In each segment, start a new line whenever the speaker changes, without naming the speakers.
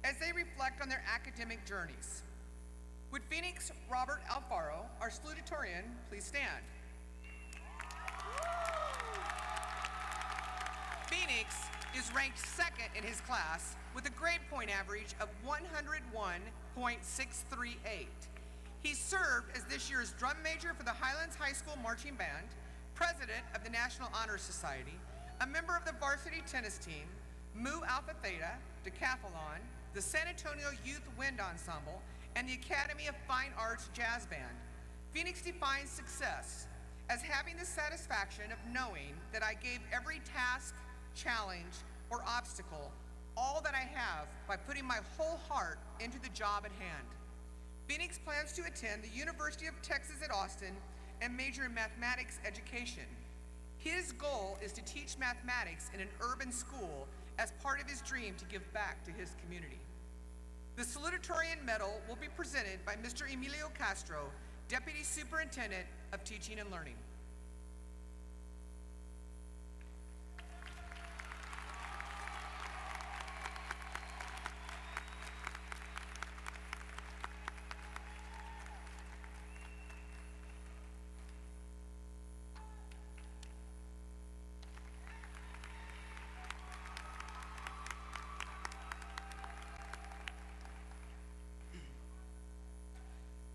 as they reflect on their academic journeys. Would Phoenix Robert Alfaro, our salutatorian, please stand? Phoenix is ranked second in his class with a grade point average of 101.638. He served as this year's drum major for the Highlands High School Marching Band, president of the National Honor Society, a member of the varsity tennis team, Mu Alpha Theta, Decathlon, the San Antonio Youth Wind Ensemble, and the Academy of Fine Arts Jazz Band. Phoenix defines success as having the satisfaction of knowing that I gave every task, challenge, or obstacle all that I have by putting my whole heart into the job at hand. Phoenix plans to attend the University of Texas at Austin and major in mathematics education. His goal is to teach mathematics in an urban school as part of his dream to give back to his community. The Salutatorian Medal will be presented by Mr. Emilio Castro, Deputy Superintendent of Teaching and Learning.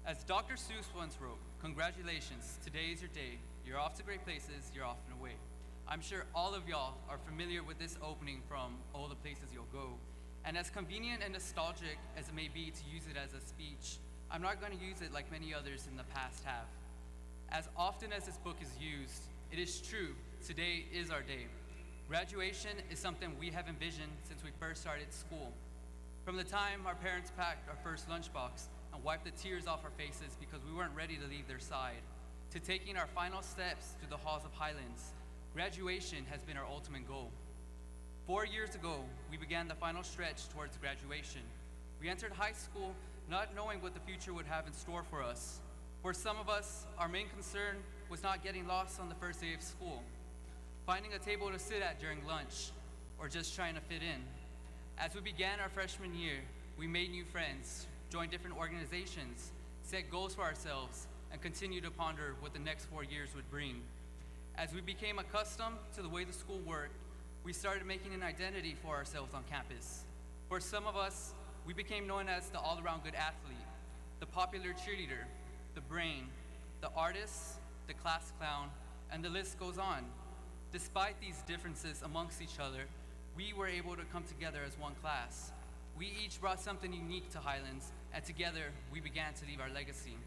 As Dr. Seuss once wrote, "Congratulations, today is your day. You're off to great places, you're off and away." I'm sure all of y'all are familiar with this opening from All the Places You'll Go. And as convenient and nostalgic as it may be to use it as a speech, I'm not going to use it like many others in the past have. As often as this book is used, it is true, today is our day. Graduation is something we have envisioned since we first started school. From the time our parents packed our first lunchbox and wiped the tears off our faces because we weren't ready to leave their side, to taking our final steps through the halls of Highlands, graduation has been our ultimate goal. 4 years ago, we began the final stretch towards graduation. We entered high school not knowing what the future would have in store for us. For some of us, our main concern was not getting lost on the first day of school, finding a table to sit at during lunch, or just trying to fit in. As we began our freshman year, we made new friends, joined different organizations, set goals for ourselves, and continued to ponder what the next 4 years would bring. As we became accustomed to the way the school worked, we started making an identity for ourselves on campus. For some of us, we became known as the all-around good athlete, the popular cheerleader, the brain, the artist, the class clown, and the list goes on. Despite these differences amongst each other, we were able to come together as one class. We each brought something unique to Highlands, and together we began to leave our legacy.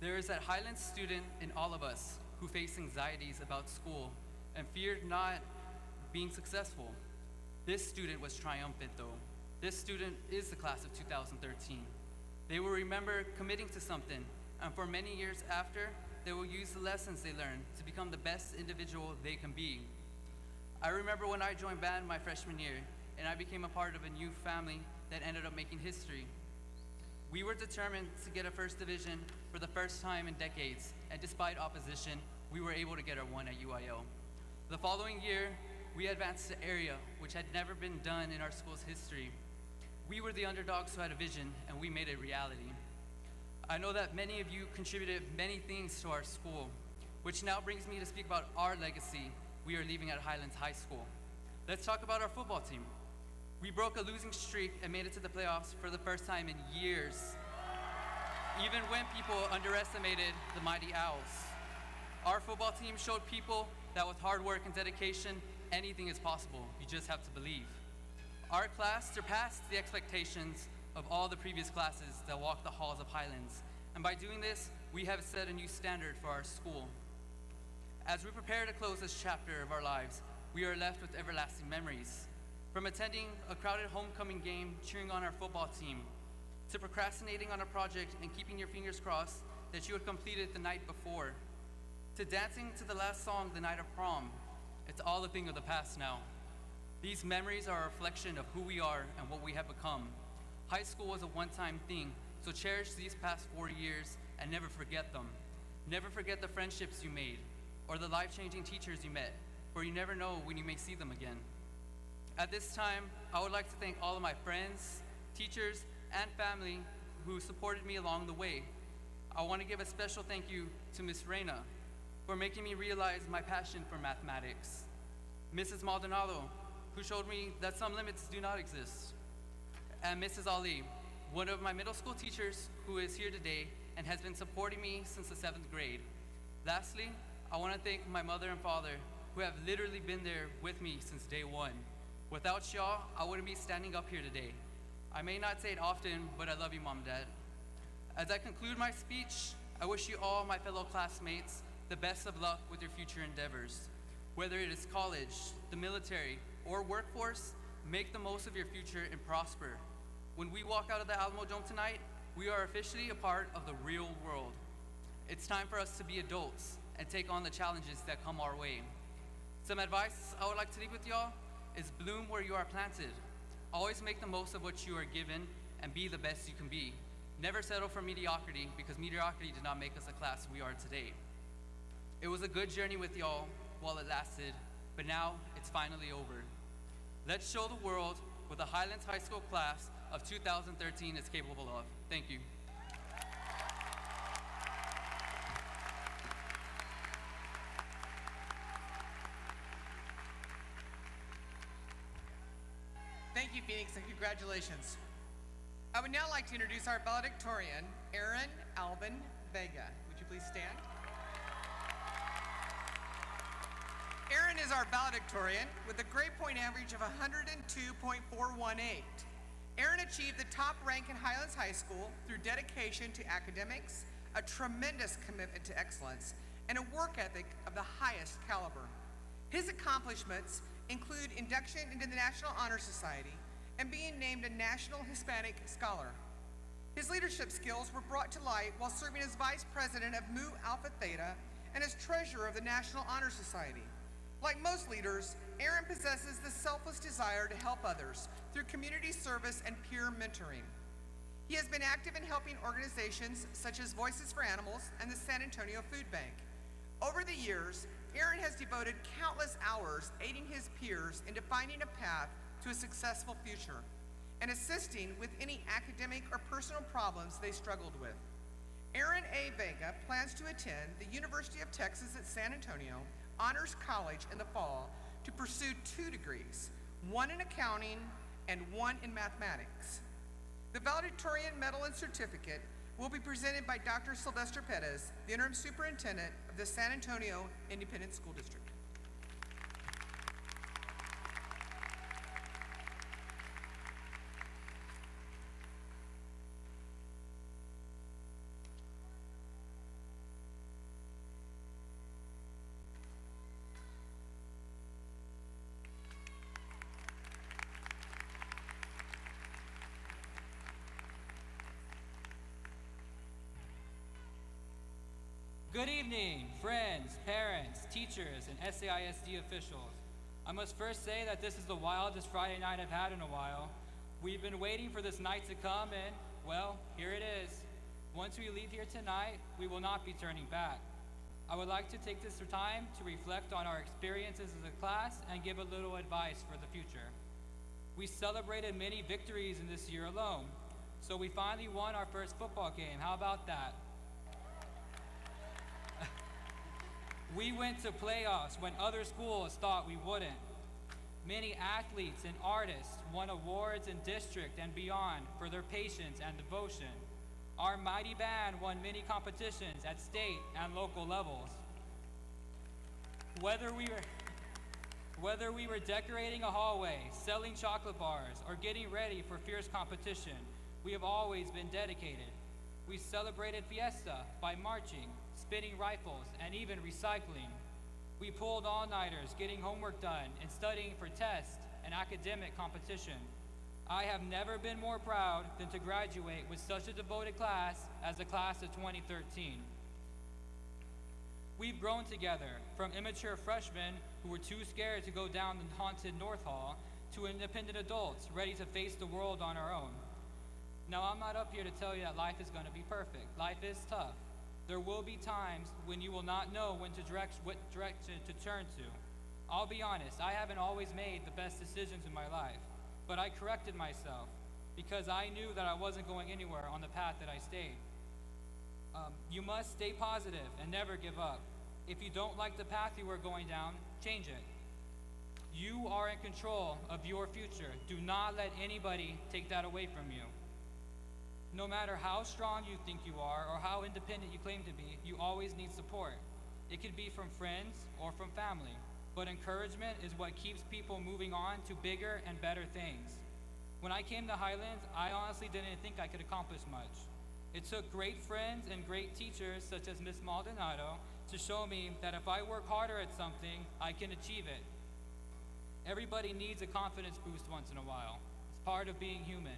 There is that Highlands student in all of us who faced anxieties about school and feared not being successful. This student was triumphant though. This student is the class of 2013. They will remember committing to something, and for many years after, they will use the lessons they learned to become the best individual they can be. I remember when I joined band my freshman year, and I became a part of a new family that ended up making history. We were determined to get a first division for the first time in decades, and despite opposition, we were able to get our one at UIL. The following year, we advanced to area, which had never been done in our school's history. We were the underdogs who had a vision, and we made it reality. I know that many of you contributed many things to our school, which now brings me to speak about our legacy we are leaving at Highlands High School. Let's talk about our football team. We broke a losing streak and made it to the playoffs for the first time in years, even when people underestimated the Mighty Owls. Our football team showed people that with hard work and dedication, anything is possible. You just have to believe. Our class surpassed the expectations of all the previous classes that walked the halls of Highlands, and by doing this, we have set a new standard for our school. As we prepare to close this chapter of our lives, we are left with everlasting memories. From attending a crowded homecoming game, cheering on our football team, to procrastinating on a project and keeping your fingers crossed that you had completed the night before, to dancing to the last song the night of prom. It's all a thing of the past now. These memories are a reflection of who we are and what we have become. High school was a one-time thing, so cherish these past 4 years and never forget them. Never forget the friendships you made or the life-changing teachers you met, for you never know when you may see them again. At this time, I would like to thank all of my friends, teachers, and family who supported me along the way. I want to give a special thank you to Ms. Reyna for making me realize my passion for mathematics, Mrs. Maldonado, who showed me that some limits do not exist, and Mrs. Ali, one of my middle school teachers who is here today and has been supporting me since the 7th grade. Lastly, I want to thank my mother and father who have literally been there with me since day one. Without y'all, I wouldn't be standing up here today. I may not say it often, but I love you, Mom and Dad. As I conclude my speech, I wish you all, my fellow classmates, the best of luck with your future endeavors. Whether it is college, the military, or workforce, make the most of your future and prosper. When we walk out of the Alamo Dome tonight, we are officially a part of the real world. It's time for us to be adults and take on the challenges that come our way. Some advice I would like to leave with y'all is bloom where you are planted. Always make the most of what you are given and be the best you can be. Never settle for mediocrity, because mediocrity did not make us the class we are today. It was a good journey with y'all while it lasted, but now it's finally over. Let's show the world what the Highlands High School class of 2013 is capable of. Thank you.
Thank you, Phoenix, and congratulations. I would now like to introduce our valedictorian, Aaron Alvin Vega. Would you please stand? Aaron is our valedictorian with a grade point average of 102.418. Aaron achieved the top rank in Highlands High School through dedication to academics, a tremendous commitment to excellence, and a work ethic of the highest caliber. His accomplishments include induction into the National Honor Society and being named a National Hispanic Scholar. His leadership skills were brought to light while serving as Vice President of Mu Alpha Theta and as Treasurer of the National Honor Society. Like most leaders, Aaron possesses the selfless desire to help others through community service and peer mentoring. He has been active in helping organizations such as Voices for Animals and the San Antonio Food Bank. Over the years, Aaron has devoted countless hours aiding his peers in defining a path to a successful future and assisting with any academic or personal problems they struggled with. Aaron A. Vega plans to attend the University of Texas at San Antonio Honors College in the fall to pursue 2 degrees, one in accounting and one in mathematics. The Valedictorian Medal and Certificate will be presented by Dr. Sylvester Perez, the Interim Superintendent of the San Antonio Independent School District.
Good evening, friends, parents, teachers, and SAISD officials. I must first say that this is the wildest Friday night I've had in a while. We've been waiting for this night to come, and, well, here it is. Once we leave here tonight, we will not be turning back. I would like to take this time to reflect on our experiences as a class and give a little advice for the future. We celebrated many victories in this year alone, so we finally won our first football game. How about that? We went to playoffs when other schools thought we wouldn't. Many athletes and artists won awards in district and beyond for their patience and devotion. Our mighty band won many competitions at state and local levels. Whether we were decorating a hallway, selling chocolate bars, or getting ready for fierce competition, we have always been dedicated. We celebrated Fiesta by marching, spinning rifles, and even recycling. We pulled all-nighters getting homework done and studying for tests and academic competition. I have never been more proud than to graduate with such a devoted class as the class of 2013. We've grown together, from immature freshmen who were too scared to go down the haunted North Hall to independent adults ready to face the world on our own. Now, I'm not up here to tell you that life is going to be perfect. Life is tough. There will be times when you will not know what direction to turn to. I'll be honest, I haven't always made the best decisions in my life, but I corrected myself because I knew that I wasn't going anywhere on the path that I stayed. You must stay positive and never give up. If you don't like the path you are going down, change it. You are in control of your future. Do not let anybody take that away from you. No matter how strong you think you are or how independent you claim to be, you always need support. It could be from friends or from family, but encouragement is what keeps people moving on to bigger and better things. When I came to Highlands, I honestly didn't think I could accomplish much. It took great friends and great teachers such as Miss Maldonado to show me that if I work harder at something, I can achieve it. Everybody needs a confidence boost once in a while. It's part of being human.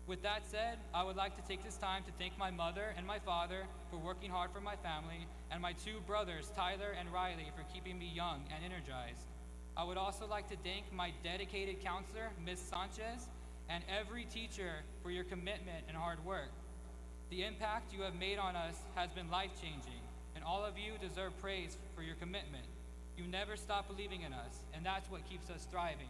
With that said, I would like to take this time to thank my mother and my father for working hard for my family, and my two brothers, Tyler and Riley, for keeping me young and energized. I would also like to thank my dedicated counselor, Ms. Sanchez, and every teacher for your commitment and hard work. The impact you have made on us has been life-changing, and all of you deserve praise for your commitment. You never stop believing in us, and that's what keeps us thriving.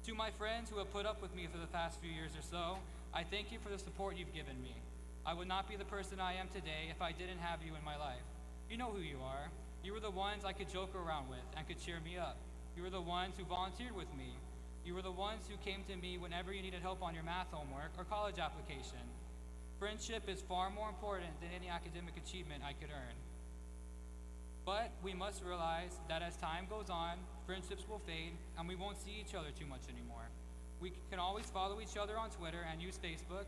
To my friends who have put up with me for the past few years or so, I thank you for the support you've given me. I would not be the person I am today if I didn't have you in my life. You know who you are. You were the ones I could joke around with and could cheer me up. You were the ones who volunteered with me. You were the ones who came to me whenever you needed help on your math homework or college application. Friendship is far more important than any academic achievement I could earn. But we must realize that as time goes on, friendships will fade and we won't see each other too much anymore. We can always follow each other on Twitter and use Facebook,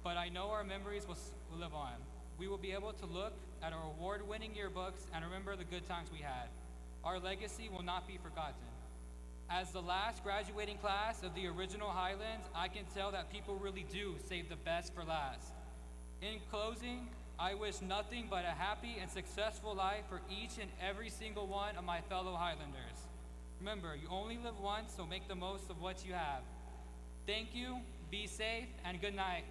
but I know our memories will live on. We will be able to look at our award-winning yearbooks and remember the good times we had. Our legacy will not be forgotten. As the last graduating class of the original Highlands, I can tell that people really do save the best for last. In closing, I wish nothing but a happy and successful life for each and every single one of my fellow Highlanders. Remember, you only live once, so make the most of what you have. Thank you, be safe, and good night.